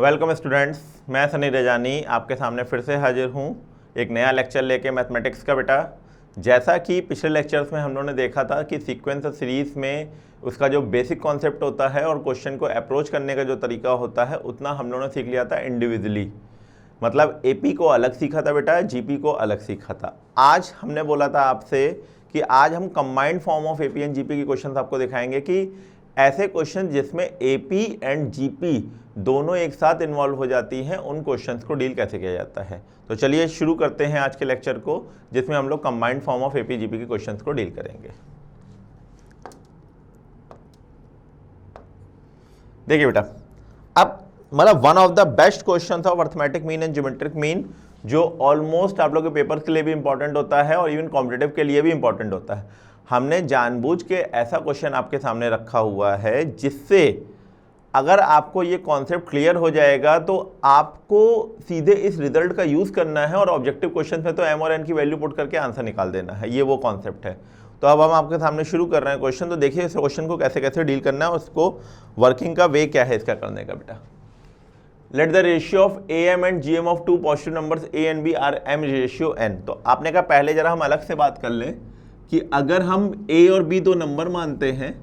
Welcome students, मैं सनी रजानी आपके सामने फिर से हाजिर हूँ एक नया लेक्चर लेके मैथमेटिक्स का। बेटा, जैसा कि पिछले लेक्चर्स में हम लोगों ने देखा था कि सीक्वेंस सीरीज़ में उसका जो बेसिक कॉन्सेप्ट होता है और क्वेश्चन को अप्रोच करने का जो तरीका होता है उतना हम लोगों ने सीख लिया था इंडिविजुअली। मतलब एपी को अलग सीखा था बेटा, जीपी को अलग सीखा था। आज हमने बोला था आपसे कि आज हम combined form of AP and GP के क्वेश्चन आपको दिखाएंगे कि ऐसे क्वेश्चन जिसमें एपी एंड जीपी दोनों एक साथ इन्वॉल्व हो जाती हैं, उन क्वेश्चंस को डील कैसे किया जाता है। तो चलिए शुरू करते हैं आज के लेक्चर को, जिसमें हम लोग combined form of AP GP के क्वेश्चंस को डील करेंगे। देखिए बेटा, अब मतलब one of the best question of arithmetic mean and geometric mean, जो ऑलमोस्ट आप लोग के पेपर्स के लिए भी इंपॉर्टेंट होता है और इवन कॉम्पिटिटिव के लिए भी इंपॉर्टेंट होता है। हमने जानबूझ के ऐसा क्वेश्चन आपके सामने रखा हुआ है जिससे अगर आपको ये कॉन्सेप्ट क्लियर हो जाएगा तो आपको सीधे इस रिजल्ट का यूज करना है और ऑब्जेक्टिव क्वेश्चन में तो एम और एन की वैल्यू पुट करके आंसर निकाल देना है। ये वो कॉन्सेप्ट है। तो अब हम आपके सामने शुरू कर रहे हैं क्वेश्चन। तो देखिए इस क्वेश्चन को कैसे कैसे डील करना है, उसको वर्किंग का वे क्या है इसका करने का। बेटा, let the ratio of A M and G M of two positive numbers A and B are M ratio N. तो आपने कहा पहले जरा हम अलग से बात कर लें कि अगर हम ए और बी दो नंबर मानते हैं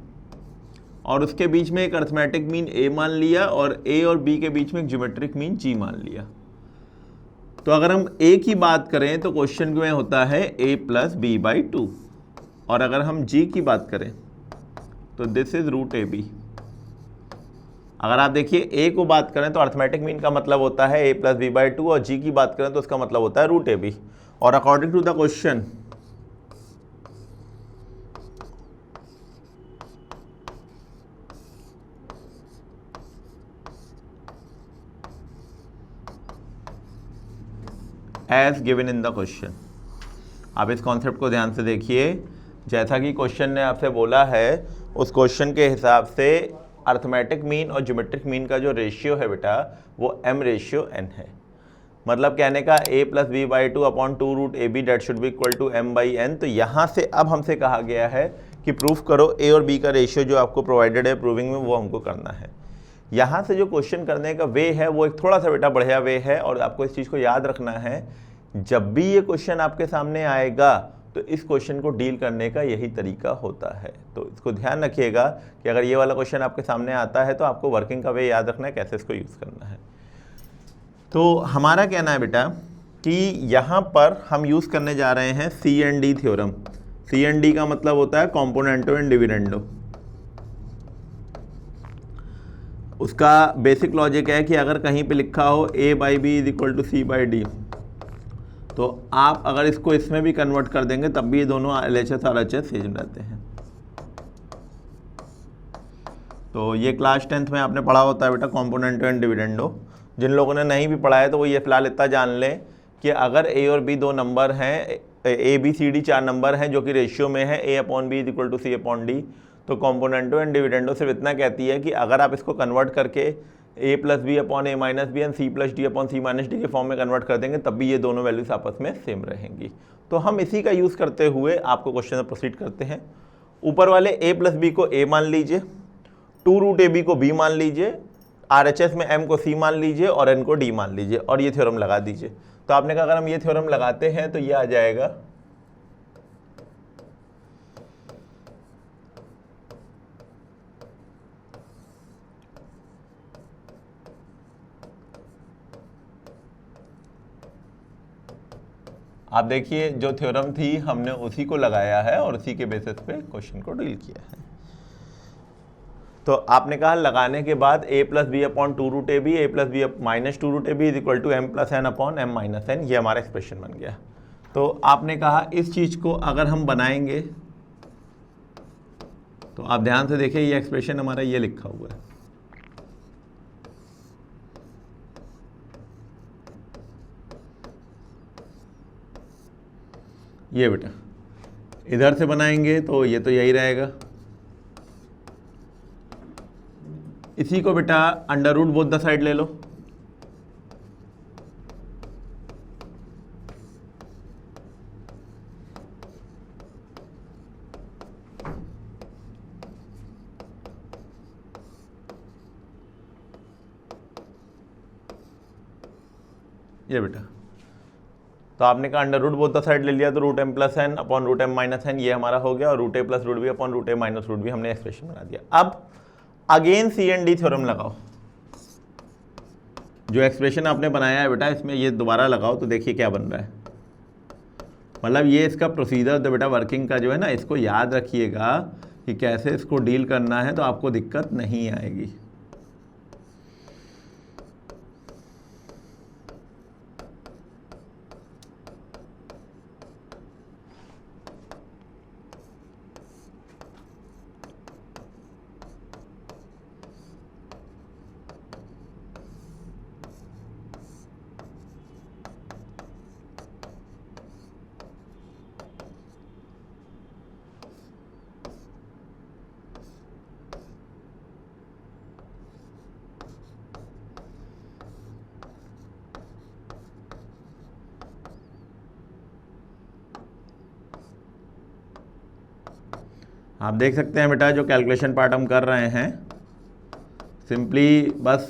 और उसके बीच में एक अर्थमेटिक मीन ए मान लिया और ए और बी के बीच में एक ज्योमेट्रिक मीन जी मान लिया, तो अगर हम ए की बात करें तो क्वेश्चन में होता है A plus B by two, और अगर हम जी की बात करें तो this is root A B. अगर आप देखिए ए को बात करें तो अर्थमेटिक मीन का मतलब होता है A plus B by two, और जी की बात करें तो उसका मतलब होता है रूट ए बी। और according to the question as given in the question. आप इस कॉन्सेप्ट को ध्यान से देखिए। जैसा कि क्वेश्चन ने आपसे बोला है उस क्वेश्चन के हिसाब से अर्थमेटिक मीन और ज्योमेट्रिक मीन का जो रेशियो है बेटा वो एम रेशियो एन है। मतलब कहने का A plus B by two upon two root A B that should be equal to M by N. तो यहाँ से अब हमसे कहा गया है कि प्रूफ करो ए और बी का रेशियो जो आपको प्रोवाइडेड है प्रूविंग में, वो हमको करना है। यहाँ से जो क्वेश्चन करने का वे है वो एक थोड़ा सा बेटा बढ़िया वे है, और आपको इस चीज़ को याद रखना है जब भी ये क्वेश्चन आपके सामने आएगा तो इस क्वेश्चन को डील करने का यही तरीका होता है। तो इसको ध्यान रखिएगा कि अगर ये वाला क्वेश्चन आपके सामने आता है तो आपको वर्किंग का वे याद रखना है, कैसे इसको यूज़ करना है। तो हमारा कहना है बेटा कि यहाँ पर हम यूज़ करने जा रहे हैं C and D theorem. C and D का मतलब होता है कॉम्पोनेंटो एंड डिविडेंडो। उसका बेसिक लॉजिक है कि अगर कहीं पे लिखा हो a by B is equal to C by D, तो आप अगर इसको इसमें भी कन्वर्ट कर देंगे तब भी ये दोनों LHS और RHS सेम रहते हैं। तो ये क्लास 10th में आपने पढ़ा होता है बेटा कॉम्पोनेंटो एंड डिविडेंडो। जिन लोगों ने नहीं भी पढ़ा है तो वो ये फिलहाल इतना जान लें कि अगर ए और बी दो नंबर हैं, ए बी सी डी चार नंबर हैं जो कि रेशियो में है A upon B is equal to C upon D, तो कॉम्पोनेंटो एंड डिविडेंडो सिर्फ इतना कहती है कि अगर आप इसको कन्वर्ट करके A plus B upon A minus B and C plus D upon C minus D के फॉर्म में कन्वर्ट कर देंगे तब भी ये दोनों वैल्यूज आपस में सेम रहेंगी। तो हम इसी का यूज़ करते हुए आपको क्वेश्चन में प्रोसीड करते हैं। ऊपर वाले ए प्लस बी को ए मान लीजिए, टू रूट ए बी को बी मान लीजिए, RHS में m को c मान लीजिए और n को d मान लीजिए और ये थ्योरम लगा दीजिए। तो आपने कहा अगर हम ये थ्योरम लगाते हैं तो ये आ जाएगा आप देखिए जो थ्योरम थी हमने उसी को लगाया है और उसी के बेसिस पे क्वेश्चन को डील किया है। तो आपने कहा लगाने के बाद a plus B upon two root A B, A plus B minus two root A B is equal to M plus N upon M minus N, ये हमारा एक्सप्रेशन बन गया। तो आपने कहा इस चीज़ को अगर हम बनाएंगे तो आप ध्यान से देखिए ये एक्सप्रेशन हमारा ये लिखा हुआ है। ये बेटा इधर से बनाएंगे तो ये तो यही रहेगा। इसी को बेटा under root both the side ले लो, ये बेटा, तो आपने कहा under root both the side ले लिया तो root M plus N upon root M minus N, ये हमारा हो गया, और root A plus root B upon root A minus root B हमने एक्सप्रेशन बना दिया। अब again C and D theorem लगाओ, जो एक्सप्रेशन आपने बनाया है बेटा इसमें ये दोबारा लगाओ तो देखिए क्या बन रहा है। मतलब ये इसका प्रोसीजर तो बेटा वर्किंग का जो है ना, इसको याद रखिएगा कि कैसे इसको डील करना है, तो आपको दिक्कत नहीं आएगी। आप देख सकते हैं बेटा जो कैलकुलेशन पार्ट हम कर रहे हैं, सिंपली बस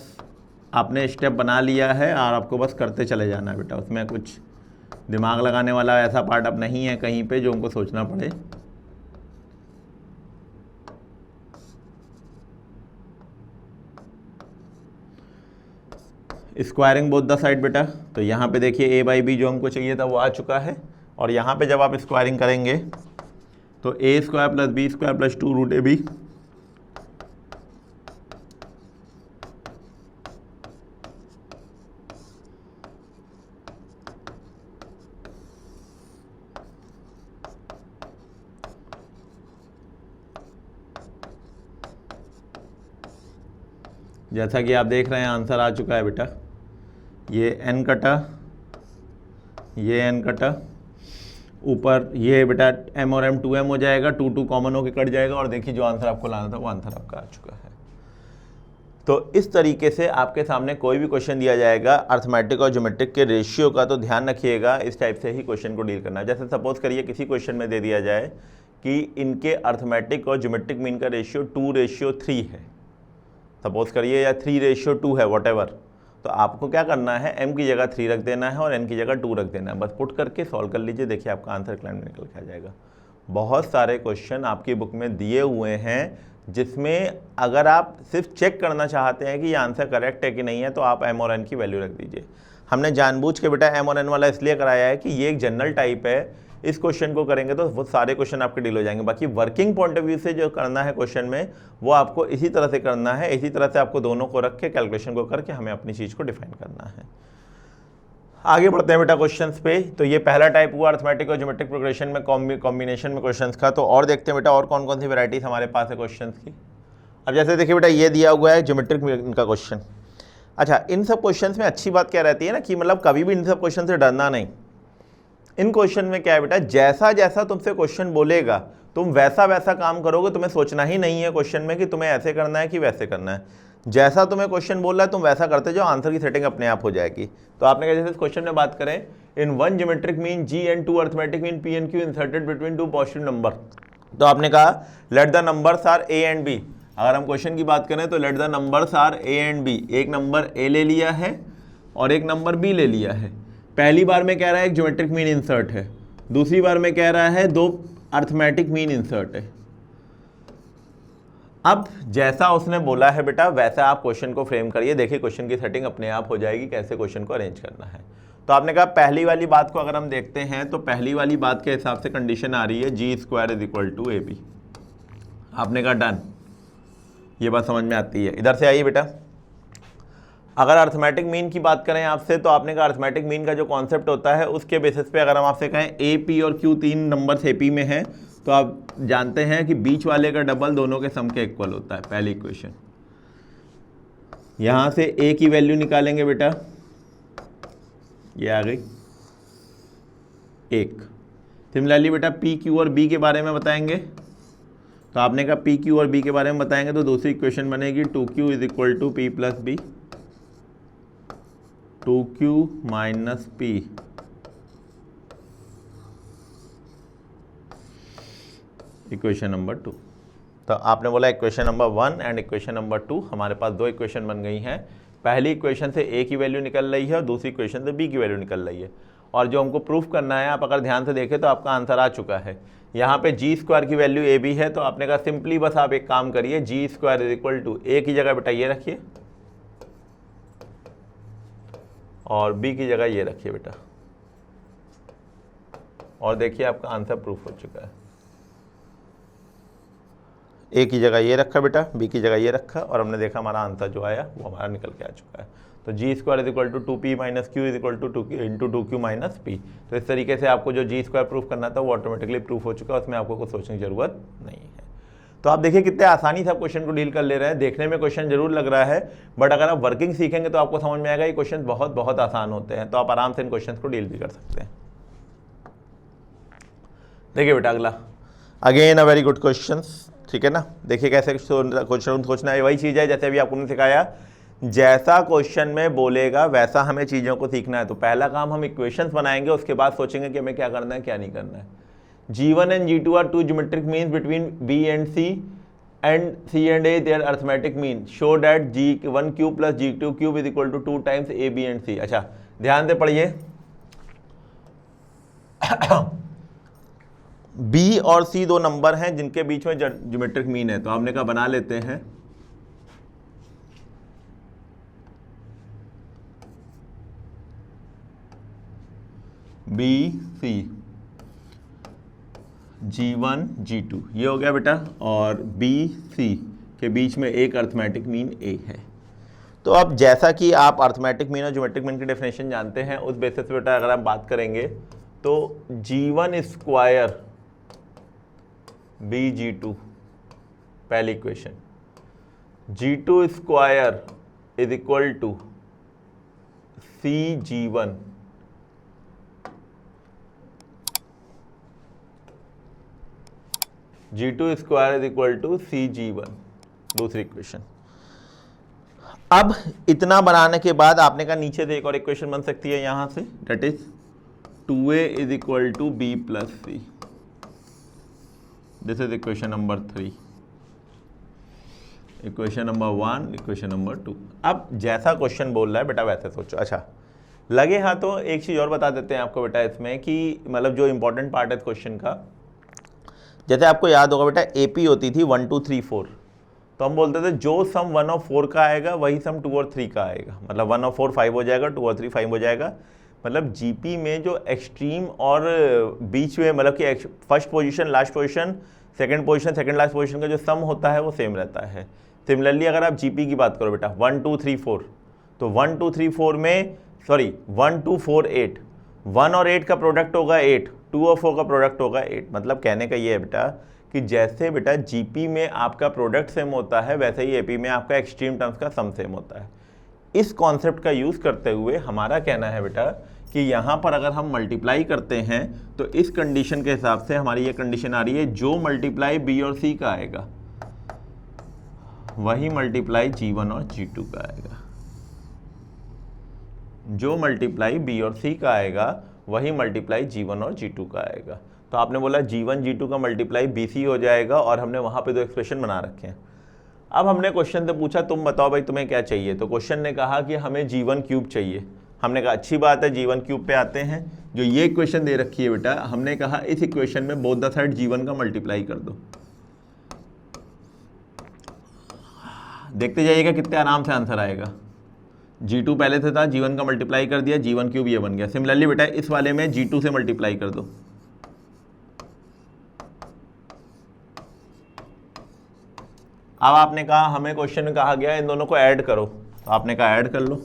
आपने स्टेप बना लिया है और आपको बस करते चले जाना है बेटा, उसमें कुछ दिमाग लगाने वाला ऐसा पार्ट अब नहीं है कहीं पे जो हमको सोचना पड़े। स्क्वायरिंग बोथ द साइड बेटा, तो यहाँ पे देखिए ए बाई बी जो हमको चाहिए था वो आ चुका है, और यहाँ पे जब आप स्क्वायरिंग करेंगे तो A square plus B square plus 2 root A B, जैसा कि आप देख रहे हैं आंसर आ चुका है बेटा। ये n कटा, ये n कटा, ऊपर ये बेटा m और m 2m हो जाएगा, 2 2 कॉमन होकर कट जाएगा, और देखिए जो आंसर आपको लाना था वो आंसर आपका आ चुका है। तो इस तरीके से आपके सामने कोई भी क्वेश्चन दिया जाएगा अर्थमेटिक और ज्योमेट्रिक के रेशियो का, तो ध्यान रखिएगा इस टाइप से ही क्वेश्चन को डील करना है। जैसे सपोज करिए किसी क्वेश्चन में दे दिया जाए कि इनके अर्थमेटिक और ज्योमेट्रिक मीन का रेशियो 2:3 है, सपोज करिए, या 3:2 है, वॉटेवर, तो आपको क्या करना है, m की जगह 3 रख देना है और n की जगह 2 रख देना है, बस पुट करके सॉल्व कर लीजिए, देखिए आपका आंसर क्लाइम निकल के आ जाएगा। बहुत सारे क्वेश्चन आपकी बुक में दिए हुए हैं जिसमें अगर आप सिर्फ चेक करना चाहते हैं कि ये आंसर करेक्ट है कि नहीं है, तो आप m और n की वैल्यू रख दीजिए। हमने जानबूझ के बेटा m और n वाला इसलिए कराया है कि ये एक जनरल टाइप है, इस क्वेश्चन को करेंगे तो वो सारे क्वेश्चन आपके डील हो जाएंगे। बाकी वर्किंग पॉइंट ऑफ व्यू से जो करना है क्वेश्चन में, वो आपको इसी तरह से करना है, इसी तरह से आपको दोनों को रख के कैलकुलेशन को करके हमें अपनी चीज़ को डिफाइन करना है। आगे बढ़ते हैं बेटा क्वेश्चंस पे। तो ये पहला टाइप हुआ अर्थमेटिक और ज्योमेट्रिक प्रोग्रेशन में कॉम्बिनेशन में क्वेश्चंस का। तो और देखते हैं बेटा और कौन कौन सी वैरायटीज हमारे पास है क्वेश्चंस की। अब जैसे देखिए बेटा ये दिया हुआ है ज्योमेट्रिक का क्वेश्चन। अच्छा, इन सब क्वेश्चंस में अच्छी बात क्या रहती है ना कि मतलब कभी भी इन सब क्वेश्चन से डरना नहीं। इन क्वेश्चन में क्या है बेटा, जैसा जैसा तुमसे क्वेश्चन बोलेगा तुम वैसा वैसा काम करोगे, तुम्हें सोचना ही नहीं है क्वेश्चन में कि तुम्हें ऐसे करना है कि वैसे करना है। जैसा तुम्हें क्वेश्चन बोल रहा है तुम वैसा करते जाओ, आंसर की सेटिंग अपने आप हो जाएगी। तो आपने कहा जैसे इस क्वेश्चन में बात करें, in one geometric mean G and two arithmetic mean P and Q inserted between two positive number. तो आपने कहा let the numbers are A and B. अगर हम क्वेश्चन की बात करें तो let the numbers are A and B. एक नंबर ए ले लिया है और एक नंबर बी ले लिया है। पहली बार में कह रहा है एक ज्योमेट्रिक मीन इंसर्ट है, दूसरी बार में कह रहा है दो अर्थमेटिक मीन इंसर्ट है। अब जैसा उसने बोला है बेटा वैसा आप क्वेश्चन को फ्रेम करिए, देखिए क्वेश्चन की सेटिंग अपने आप हो जाएगी कैसे क्वेश्चन को अरेंज करना है। तो आपने कहा पहली वाली बात को अगर हम देखते हैं तो पहली वाली बात के हिसाब से कंडीशन आ रही है G square is equal to A B. आपने कहा डन, ये बात समझ में आती है। इधर से आइए बेटा, अगर अर्थमेटिक मीन की बात करें आपसे तो आपने कहा अर्थमेटिक मीन का जो कॉन्सेप्ट होता है उसके बेसिस पे अगर हम आपसे कहें ए पी और क्यू तीन नंबर्स ए पी में हैं तो आप जानते हैं कि बीच वाले का डबल दोनों के सम के इक्वल होता है। पहली इक्वेशन, यहां से ए की वैल्यू निकालेंगे बेटा, ये आ गई 1। सिमिलरली बेटा पी क्यू और बी के बारे में बताएंगे, तो आपने कहा पी क्यू और बी के बारे में बताएंगे तो दूसरी इक्वेशन बनेगी 2q is equal to P plus B, 2q minus P. Equation number 2। तो आपने बोला equation number 1 and equation number 2, हमारे पास दो इक्वेशन बन गई हैं पहली इक्वेशन से ए की वैल्यू निकल रही है और दूसरी इक्वेशन से बी की वैल्यू निकल रही है। और जो हमको प्रूफ करना है, आप अगर ध्यान से देखें तो आपका आंसर आ चुका है। यहाँ पे जी स्क्वायर की वैल्यू ए बी है, तो आपने कहा सिंपली बस आप एक काम करिए, जी स्क्वायर इज इक्वल टू ए की जगह बेटा ये रखिए और बी की जगह ये रखिए बेटा, और देखिए आपका आंसर प्रूफ हो चुका है। ए की जगह ये रखा बेटा, बी की जगह ये रखा, और हमने देखा हमारा आंसर जो आया वो हमारा निकल के आ चुका है। तो G square is equal to 2p minus Q is equal to 2q minus P. तो इस तरीके से आपको जो जी स्क्वायर प्रूफ करना था वो ऑटोमेटिकली प्रूफ हो चुका है, उसमें आपको कुछ सोचने की जरूरत नहीं है। तो आप देखिए कितने आसानी से आप क्वेश्चन को डील कर ले रहे हैं। देखने में क्वेश्चन जरूर लग रहा है, बट अगर आप वर्किंग सीखेंगे तो आपको समझ में आएगा ये क्वेश्चन बहुत बहुत आसान होते हैं। तो आप आराम से इन क्वेश्चन को डील भी कर सकते हैं। देखिए बेटा अगला, again a very good question, ठीक है ना। देखिए कैसे क्वेश्चन सोचना है, वही चीज़ है जैसे अभी आपको सिखाया, जैसा क्वेश्चन में बोलेगा वैसा हमें चीज़ों को सीखना है। तो पहला काम हम इक्वेशंस बनाएंगे, उसके बाद सोचेंगे कि हमें क्या करना है क्या नहीं करना है। G1 and G2 are two geometric means between B and C and A their arithmetic mean show that G1 cube plus G2 cube is equal to 2 times A, B and C। अच्छा ध्यान से पढ़िए, B और C दो number हैं जिनके बीच में geometric mean है, तो हमने कहा बना लेते हैं B C G1 G2 ये हो गया बेटा, और B C के बीच में एक अर्थमेटिक मीन A है। तो अब जैसा कि आप अर्थमेटिक मीन और ज्योमेट्रिक मीन की डेफिनेशन जानते हैं, उस बेसिस पे बेटा अगर हम बात करेंगे तो G1 स्क्वायर B G2 पहली equation, G2 square is equal to C G1, G2 square is equal to C G1 दूसरी इक्वेशन। अब इतना बनाने के बाद आपने कहा नीचे से एक और इक्वेशन बन सकती है यहां से, that is 2a is equal to B plus C. This is equation number 3, equation number 1, equation number 2। अब जैसा क्वेश्चन बोल रहा है बेटा वैसे सोचो। अच्छा लगे हाँ, तो एक चीज़ और बता देते हैं आपको बेटा इसमें कि मतलब जो इंपॉर्टेंट पार्ट है क्वेश्चन का, जैसे आपको याद होगा बेटा AP होती थी 1 2 3 4, तो हम बोलते थे जो सम 1 और 4 का आएगा वही सम 2 और 3 का आएगा। मतलब 1 और 4 5 हो जाएगा, 2 और 3 5 हो जाएगा। मतलब GP में जो एक्सट्रीम और बीच में मतलब कि first position last position second position second last position का जो सम होता है वो सेम रहता है। सिमिलरली अगर आप GP की बात करो बेटा 1 2 3 4, तो 1 2 3 4 में 1 2 4 8, 1 और 8 का प्रोडक्ट होगा 8, 2 और 4 का प्रोडक्ट होगा 8। मतलब कहने का ये है बेटा कि जैसे बेटा GP में आपका प्रोडक्ट सेम होता है वैसे ही AP में आपका एक्सट्रीम टर्म्स का सम सेम होता है। इस कॉन्सेप्ट का यूज़ करते हुए हमारा कहना है बेटा कि यहाँ पर अगर हम मल्टीप्लाई करते हैं तो इस कंडीशन के हिसाब से हमारी ये कंडीशन आ रही है, जो मल्टीप्लाई B और C का आएगा वही मल्टीप्लाई G1 और G2 का आएगा। जो मल्टीप्लाई B और C का आएगा वही मल्टीप्लाई G1 और G2 का आएगा। तो आपने बोला G1 G2 का मल्टीप्लाई BC हो जाएगा, और हमने वहाँ पे दो एक्सप्रेशन बना रखे हैं। अब हमने क्वेश्चन से पूछा तुम बताओ भाई तुम्हें क्या चाहिए, तो क्वेश्चन ने कहा कि हमें G1 क्यूब चाहिए। हमने कहा अच्छी बात है, G1 क्यूब पे आते हैं। जो ये इक्वेशन दे रखी है बेटा, हमने कहा इस इक्वेशन में बोथ द साइड G1 का मल्टीप्लाई कर दो। देखते जाइएगा कितने आराम से आंसर आएगा। G2 पहले से था, G1 का मल्टीप्लाई कर दिया, G1 क्यूब ये बन गया। सिमिलरली बेटा इस वाले में G2 से मल्टीप्लाई कर दो। अब आपने कहा हमें क्वेश्चन में कहा गया इन दोनों को ऐड करो, तो आपने कहा ऐड कर लो।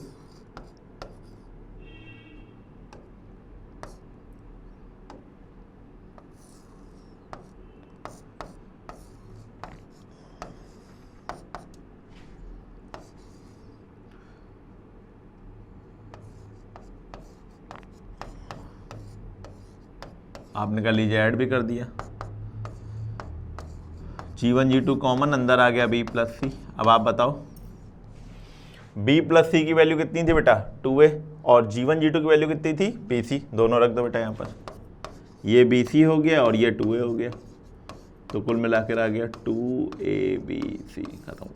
आपने कहा लीजिए ऐड भी कर दिया। G1 G2 कॉमन अंदर आ गया B प्लस सी। अब आप बताओ B प्लस सी की वैल्यू कितनी थी बेटा 2a, और G1 G2 की वैल्यू कितनी थी BC। दोनों रख दो बेटा यहाँ पर, ये BC हो गया और ये 2a हो गया, तो कुल मिलाकर आ गया 2abc। खत्म।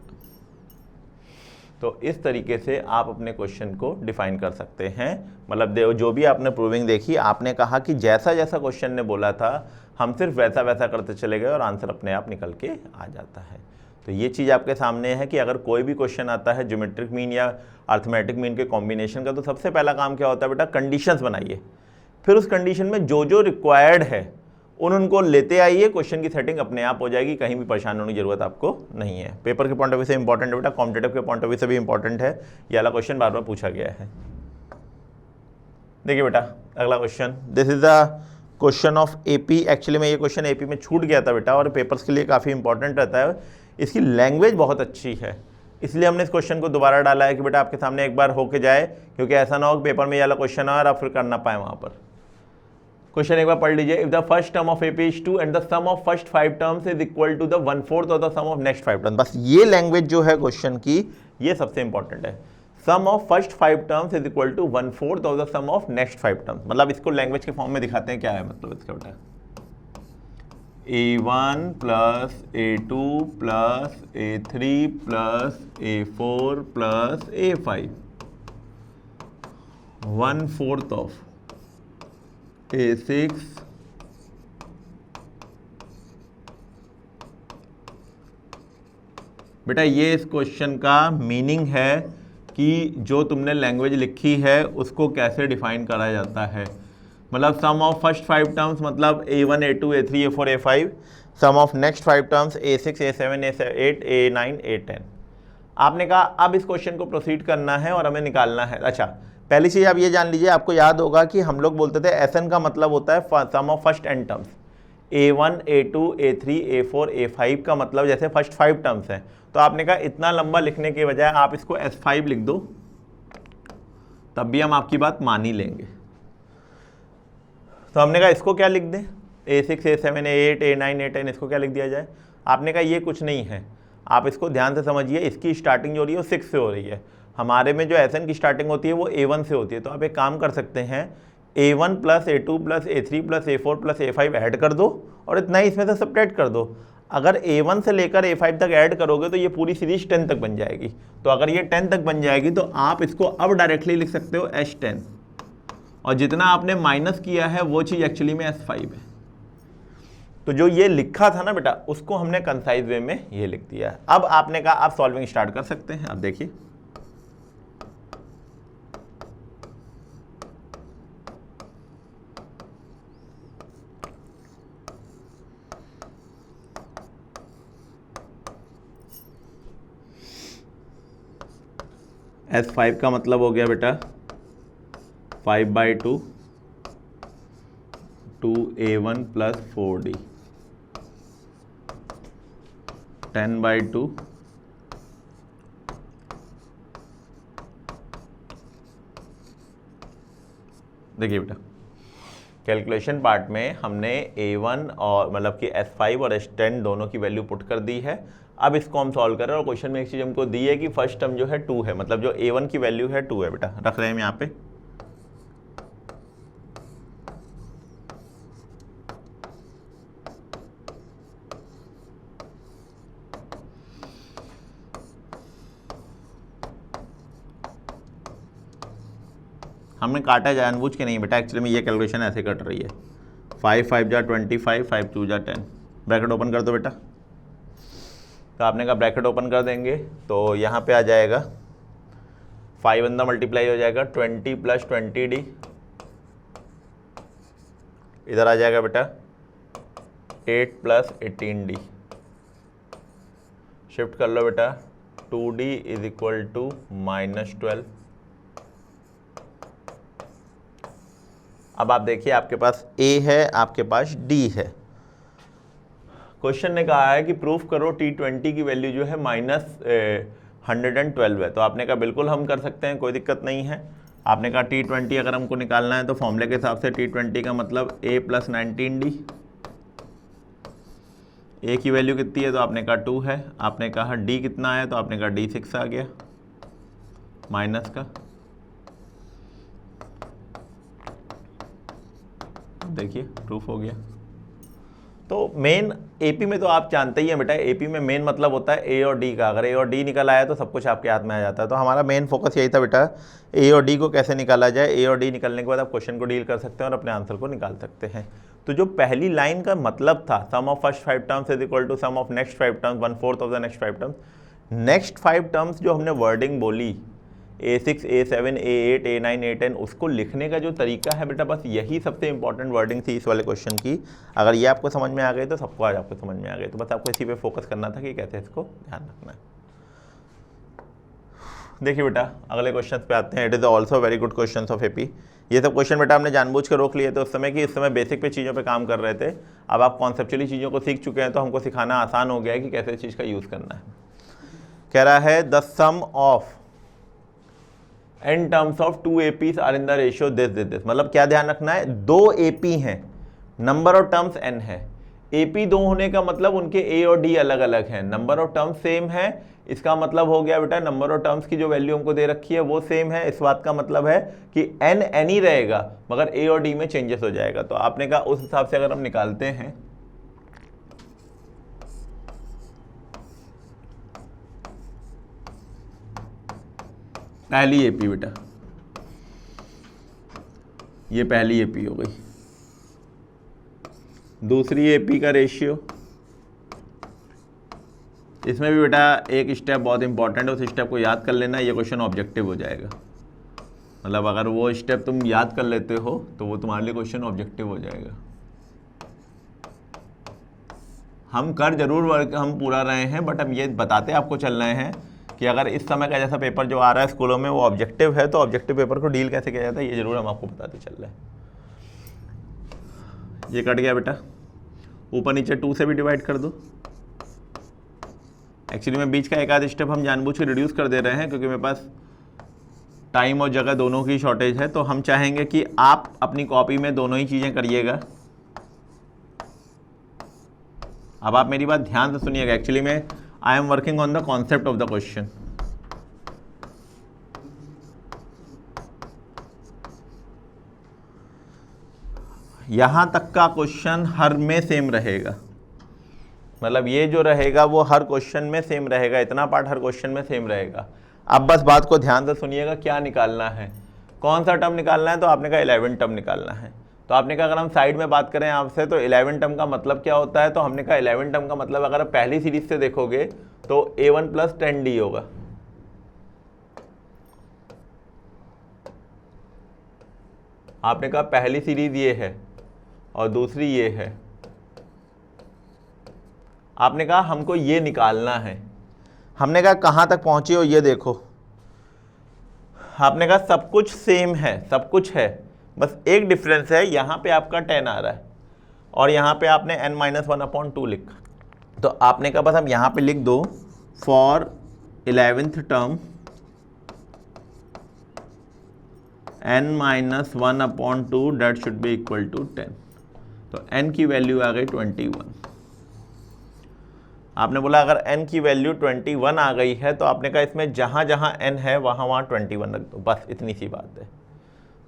तो इस तरीके से आप अपने क्वेश्चन को डिफाइन कर सकते हैं। मतलब जो भी आपने प्रूविंग देखी, आपने कहा कि जैसा जैसा क्वेश्चन ने बोला था हम सिर्फ वैसा वैसा करते चले गए और आंसर अपने आप निकल के आ जाता है। तो ये चीज़ आपके सामने है कि अगर कोई भी क्वेश्चन आता है ज्योमेट्रिक मीन या अर्थमेटिक मीन के कॉम्बिनेशन का, तो सबसे पहला काम क्या होता है बेटा, कंडीशंस बनाइए। फिर उस कंडीशन में जो जो रिक्वायर्ड है उनको लेते आइए, क्वेश्चन की सेटिंग अपने आप हो जाएगी, कहीं भी परेशान होने की जरूरत आपको नहीं है। पेपर के पॉइंट ऑफ व्यू से इंपॉर्टेंट है बेटा, कॉम्पिटेटिव के पॉइंट ऑफ व्यू से भी इंपॉर्टेंट है। ये वाला क्वेश्चन बार बार पूछा गया है। देखिए बेटा अगला question, this is the question of AP. Actually में ये क्वेश्चन एपी में छूट गया था बेटा, और पेपर्स के लिए काफ़ी इंपॉर्टेंट रहता है। इसकी लैंग्वेज बहुत अच्छी है, इसलिए हमने इस क्वेश्चन को दोबारा डाला है कि बेटा आपके सामने एक बार होके जाए, क्योंकि ऐसा ना हो कि पेपर में ये वाला क्वेश्चन आए और आप फिर कर ना पाए वहाँ पर। क्वेश्चन एक बार पढ़ लीजिए। If the first term of AP is 2 and the sum of first 5 terms is equal to the 1/4 of the sum of next 5 terms. बस ये लैंग्वेज जो है क्वेश्चन की, ये सबसे इंपॉर्टेंट है। Sum of first 5 terms is equal to 1/4 of the sum of next 5 terms. मतलब इसको लैंग्वेज के फॉर्म में दिखाते हैं, क्या है मतलब इसका बेटा, a1 plus a2 plus a3 plus a4 plus a5 1/4 of a6 बेटा ये इस क्वेश्चन का मीनिंग है कि जो तुमने लैंग्वेज लिखी है उसको कैसे डिफाइन करा जाता है। मतलब सम ऑफ फर्स्ट 5 टर्म्स मतलब a1 a2 a3 a4 a5, some of next 5 terms a6 a7 a8 a9 a10। आपने कहा अब इस क्वेश्चन को प्रोसीड करना है और हमें निकालना है। अच्छा, पहली चीज़ आप ये जान लीजिए, आपको याद होगा कि हम लोग बोलते थे SN का मतलब होता है sum of first n terms. a1 a2 a3 a4 a5 का मतलब जैसे फर्स्ट 5 टर्म्स हैं, तो आपने कहा इतना लंबा लिखने के बजाय आप इसको S5 लिख दो, तब भी हम आपकी बात मान ही लेंगे। तो हमने कहा इसको क्या लिख दें, a6 a7 a8 a9 a10, इसको क्या लिख दिया जाए। आपने कहा ये कुछ नहीं है, आप इसको ध्यान से समझिए। इसकी स्टार्टिंग जो हो रही है वो 6 से हो रही है, हमारे में जो SN की स्टार्टिंग होती है वो a1 से होती है। तो आप एक काम कर सकते हैं, a1 plus a2 plus a3 plus a4 plus a5 add कर दो और इतना ही इसमें से सब्ट्रैक्ट कर दो। अगर a1 से लेकर a5 तक ऐड करोगे तो ये पूरी सीरीज 10 तक बन जाएगी। तो अगर ये 10 तक बन जाएगी तो आप इसको अब डायरेक्टली लिख सकते हो S10, और जितना आपने माइनस किया है वो चीज़ एक्चुअली में S5 है। तो जो ये लिखा था ना बेटा, उसको हमने कंसाइज वे में ये लिख दिया है। अब आपने कहा आप सॉल्विंग स्टार्ट कर सकते हैं। अब देखिए S5 का मतलब हो गया बेटा 5/2 2a1 प्लस 4d 10/2 देखिए बेटा, कैलकुलेशन पार्ट में हमने a1 और मतलब कि S5 और S10 दोनों की वैल्यू पुट कर दी है। अब इसको हम सॉल्व कर रहे हैं और क्वेश्चन में एक चीज़ हमको दी है कि फर्स्ट टर्म जो है 2 है, मतलब जो a1 की वैल्यू है 2 है बेटा, रख रहे हैं हम यहाँ पे। हमने काटा जानबूझ के नहीं बेटा, एक्चुअली में ये कैलकुलेशन ऐसे कट रही है। 5 5 जा 25 5 2 जा 10, ब्रैकेट ओपन कर दो बेटा। तो आपने कहा ब्रैकेट ओपन कर देंगे तो यहाँ पे आ जाएगा 5 अंदर मल्टीप्लाई हो जाएगा 20 प्लस 20d, इधर आ जाएगा बेटा 8 प्लस 18d, शिफ्ट कर लो बेटा 2d इज इक्वल टू -12। अब आप देखिए आपके पास a है, आपके पास d है। क्वेश्चन ने कहा है कि प्रूफ करो T20 की वैल्यू जो है -112 है। तो आपने कहा बिल्कुल हम कर सकते हैं, कोई दिक्कत नहीं है। आपने कहा T20 अगर हमको निकालना है तो फॉर्मूले के हिसाब से T20 का मतलब a प्लस 19d, a की वैल्यू कितनी है तो आपने कहा 2 है। आपने कहा d कितना है तो आपने कहा d 6 आ गया माइनस का, देखिए प्रूफ हो गया। तो मेन एपी में तो आप जानते ही हैं बेटा, एपी में मेन मतलब होता है ए और डी का। अगर ए और डी निकल आया तो सब कुछ आपके हाथ में आ जाता है। तो हमारा मेन फोकस यही था बेटा, ए और डी को कैसे निकाला जाए। ए और डी निकलने के बाद आप क्वेश्चन को डील कर सकते हैं और अपने आंसर को निकाल सकते हैं। तो जो पहली लाइन का मतलब था, sum of first 5 terms is equal to sum of next 5 terms, 1/4 of the next 5 terms. Next 5 terms जो हमने वर्डिंग बोली, A6, A7, A8, A9, A10, उसको लिखने का जो तरीका है बेटा, बस यही सबसे इंपॉर्टेंट वर्डिंग थी इस वाले क्वेश्चन की। अगर ये आपको समझ में आ गई तो सबको आज आपको समझ में आ गई। तो बस आपको इसी पे फोकस करना था कि कैसे इसको ध्यान रखना है। देखिए बेटा, अगले क्वेश्चन पे आते हैं। It is also very good question of AP. ये सब क्वेश्चन बेटा हमने जानबूझ के रोक लिए थे उस समय कि इस समय बेसिक पे चीज़ों पे काम कर रहे थे। अब आप कॉन्सेप्चुअली चीज़ों को सीख चुके हैं तो हमको सिखाना आसान हो गया है कि कैसे इस चीज़ का यूज़ करना है। कह रहा है the sum of n terms of 2 APs are in the ratio this. मतलब क्या ध्यान रखना है, 2 AP हैं, नंबर ऑफ टर्म्स n है। AP 2 होने का मतलब उनके A और D अलग अलग हैं, नंबर ऑफ टर्म्स सेम है। इसका मतलब हो गया बेटा, नंबर ऑफ टर्म्स की जो वैल्यू हमको दे रखी है वो सेम है। इस बात का मतलब है कि n ही रहेगा मगर A और D में चेंजेस हो जाएगा। तो आपने कहा उस हिसाब से अगर हम निकालते हैं, पहली एपी बेटा, ये पहली एपी हो गई। दूसरी एपी का रेशियो, इसमें भी बेटा एक स्टेप बहुत इंपॉर्टेंट है, उस स्टेप को याद कर लेना, ये क्वेश्चन ऑब्जेक्टिव हो जाएगा। मतलब अगर वो स्टेप तुम याद कर लेते हो तो वो तुम्हारे लिए क्वेश्चन ऑब्जेक्टिव हो जाएगा। हम कर जरूर वर्क हम पूरा रहे हैं, बट हम ये बताते आपको चल रहे हैं कि अगर इस समय का जैसा पेपर जो आ रहा है स्कूलों में वो ऑब्जेक्टिव है, तो ऑब्जेक्टिव पेपर को डील कैसे किया जाता है ये जरूर हम आपको बताते चल रहे हैं। ये कट गया बेटा, ऊपर नीचे 2 से भी डिवाइड कर दो। एक्चुअली में बीच का एक आध स्टेप हम जानबूझ के रिड्यूस कर दे रहे हैं क्योंकि मेरे पास टाइम और जगह दोनों की शॉर्टेज है। तो हम चाहेंगे कि आप अपनी कॉपी में दोनों ही चीज़ें करिएगा। अब आप मेरी बात ध्यान से सुनिएगा। एक्चुअली में I am working on the concept of the question. यहां तक का क्वेश्चन हर में सेम रहेगा, मतलब ये जो रहेगा वो हर क्वेश्चन में सेम रहेगा, इतना पार्ट हर क्वेश्चन में सेम रहेगा। अब बस बात को ध्यान से सुनिएगा, क्या निकालना है, कौन सा टर्म निकालना है। तो आपने कहा 11 टर्म निकालना है। तो आपने कहा अगर हम साइड में बात करें आपसे तो 11 टर्म का मतलब क्या होता है। तो हमने कहा 11 टर्म का मतलब अगर आप पहली सीरीज से देखोगे तो A1 + 10D होगा। आपने कहा पहली सीरीज ये है और दूसरी ये है। आपने कहा हमको ये निकालना है। हमने कहा कहाँ तक पहुंची हो ये देखो। आपने कहा सब कुछ सेम है, सब कुछ है, बस एक डिफरेंस है, यहाँ पे आपका 10 आ रहा है और यहाँ पे आपने n-1/2 लिखा। तो आपने कहा बस हम यहाँ पे लिख दो for 11th term n-1/2 that should be equal to 10। तो n की वैल्यू आ गई 21। आपने बोला अगर n की वैल्यू 21 आ गई है तो आपने कहा इसमें जहाँ जहाँ n है वहाँ वहाँ 21 रख दो। बस इतनी सी बात है,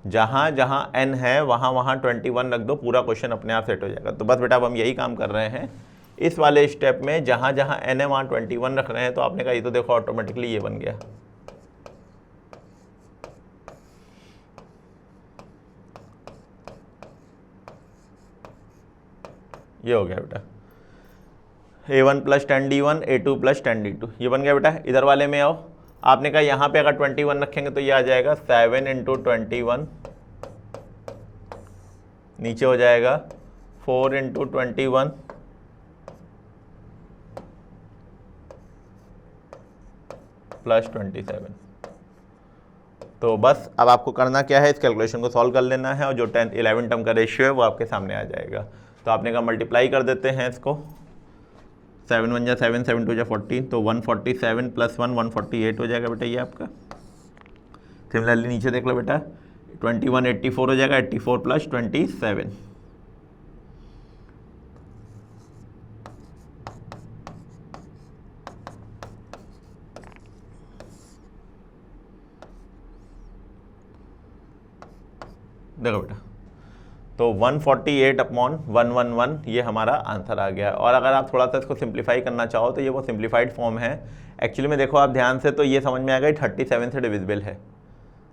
जहाँ जहाँ n है वहाँ वहाँ 21 रख दो, पूरा क्वेश्चन अपने आप सेट हो जाएगा। तो बस बेटा अब हम यही काम कर रहे हैं इस वाले स्टेप में, जहाँ जहाँ n है वहाँ 21 रख रहे हैं। तो आपने कहा ये तो देखो ऑटोमेटिकली ये बन गया। ये हो गया बेटा A1 + 10D1, A2 + 10D2, ये बन गया बेटा। इधर वाले में आओ। आपने कहा यहाँ पे अगर 21 रखेंगे तो ये आ जाएगा 7 × 21, नीचे हो जाएगा 4 × 21 + 27। तो बस अब आपको करना क्या है, इस कैलकुलेशन को सॉल्व कर लेना है और जो 11 टर्म का रेशियो है वो आपके सामने आ जाएगा। तो आपने कहा मल्टीप्लाई कर देते हैं इसको, 7 × 1 = 7, 7 × 2 = 14, तो 147 + 1 148 हो जाएगा बेटा ये आपका। सिमिलरली नीचे देख लो बेटा, 21 84 हो जाएगा, 84 + 27। देखो बेटा तो 148/111 ये हमारा आंसर आ गया। और अगर आप थोड़ा सा इसको सिंप्लीफाई करना चाहो तो ये वो सिंप्लीफाइड फॉर्म है। एक्चुअली में देखो आप ध्यान से तो ये समझ में आ गई 37 से डिविजिबल है।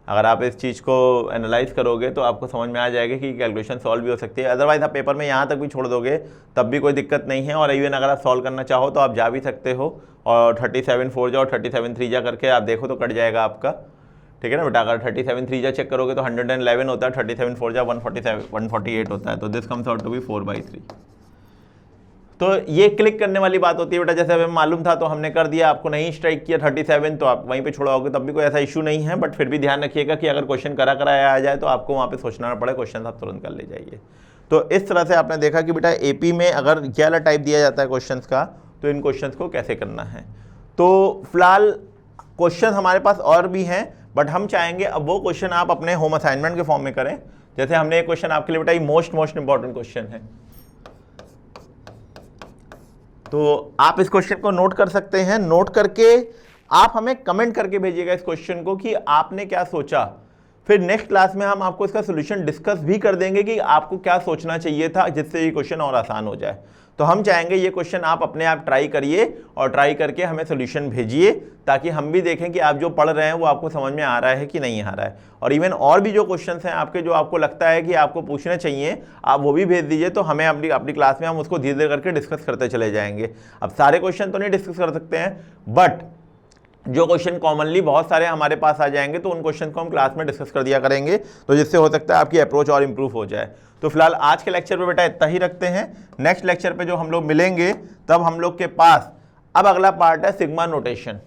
अगर आप इस चीज़ को एनालाइज करोगे तो आपको समझ में आ जाएगा कि कैलकुलेशन सॉल्व भी हो सकती है। अदरवाइज आप पेपर में यहाँ तक भी छोड़ दोगे तब भी कोई दिक्कत नहीं है। और इवन अगर आप सॉल्व करना चाहो तो आप जा भी सकते हो और 37 4 जा और 37 3 जा करके आप देखो तो कट जाएगा आपका, ठीक है ना बेटा। अगर 37 3 जा चेक करोगे तो 111 होता है, 37 4 जा 148 होता है, तो this comes out to be 4/3। तो ये क्लिक करने वाली बात होती है बेटा, जैसे हमें मालूम था तो हमने कर दिया, आपको नहीं स्ट्राइक किया 37 तो आप वहीं पे छोड़ाओगे तब भी कोई ऐसा इशू नहीं है। बट फिर भी ध्यान रखिएगा कि अगर क्वेश्चन कराया आ जाए तो आपको वहाँ पे सोचना ना पड़े, क्वेश्चन आप तुरंत कर ले जाइए। तो इस तरह से आपने देखा कि बेटा एपी में अगर ये वाला टाइप दिया जाता है क्वेश्चन का तो इन क्वेश्चन को कैसे करना है। तो फिलहाल क्वेश्चन हमारे पास और भी हैं, बट हम चाहेंगे अब वो क्वेश्चन आप अपने होम असाइनमेंट के फॉर्म में करें। जैसे हमने एक क्वेश्चन आपके लिए बेटा मोस्ट इंपॉर्टेंट क्वेश्चन है, तो आप इस क्वेश्चन को नोट कर सकते हैं। नोट करके आप हमें कमेंट करके भेजिएगा इस क्वेश्चन को कि आपने क्या सोचा। फिर नेक्स्ट क्लास में हम आपको इसका सोल्यूशन डिस्कस भी कर देंगे कि आपको क्या सोचना चाहिए था जिससे ये क्वेश्चन और आसान हो जाए। तो हम चाहेंगे ये क्वेश्चन आप अपने आप ट्राई करिए और ट्राई करके हमें सोल्यूशन भेजिए, ताकि हम भी देखें कि आप जो पढ़ रहे हैं वो आपको समझ में आ रहा है कि नहीं आ रहा है। और इवन और भी जो क्वेश्चंस हैं आपके जो आपको लगता है कि आपको पूछने चाहिए, आप वो भी भेज दीजिए, तो हमें अपनी क्लास में हम उसको धीरे धीरे करके डिस्कस करते चले जाएंगे। अब सारे क्वेश्चन तो नहीं डिस्कस कर सकते हैं, बट जो क्वेश्चन कॉमनली बहुत सारे हमारे पास आ जाएंगे तो उन क्वेश्चन को हम क्लास में डिस्कस कर दिया करेंगे, तो जिससे हो सकता है आपकी अप्रोच और इंप्रूव हो जाए। तो फिलहाल आज के लेक्चर पे बेटा इतना ही रखते हैं। नेक्स्ट लेक्चर पे जो हम लोग मिलेंगे तब हम लोग के पास अब अगला पार्ट है सिग्मा नोटेशन।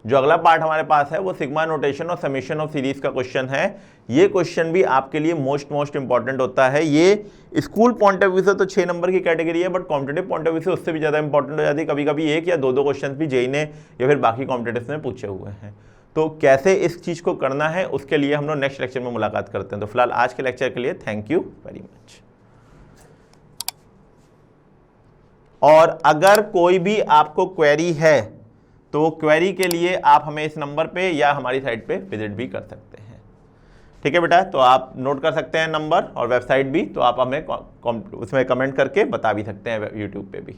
जो अगला पार्ट हमारे पास है वो सिग्मा नोटेशन और समेशन ऑफ सीरीज का क्वेश्चन है। ये क्वेश्चन भी आपके लिए मोस्ट इंपॉर्टेंट होता है। ये स्कूल पॉइंट ऑफ व्यू से तो 6 नंबर की कैटेगरी है, but competitive point of view से उससे भी ज़्यादा इंपॉर्टेंट हो जाती है। कभी कभी 1 या 2 क्वेश्चन भी जेई ने या फिर बाकी कॉम्पिटेटिव में पूछे हुए हैं। तो कैसे इस चीज़ को करना है उसके लिए हम लोग नेक्स्ट लेक्चर में मुलाकात करते हैं। तो फिलहाल आज के लेक्चर के लिए थैंक यू वेरी मच। और अगर कोई भी आपको क्वेरी है तो क्वेरी के लिए आप हमें इस नंबर पे या हमारी साइट पे विजिट भी कर सकते हैं, ठीक है बेटा। तो आप नोट कर सकते हैं नंबर और वेबसाइट भी, तो आप हमें उसमें कमेंट करके बता भी सकते हैं यूट्यूब पे भी।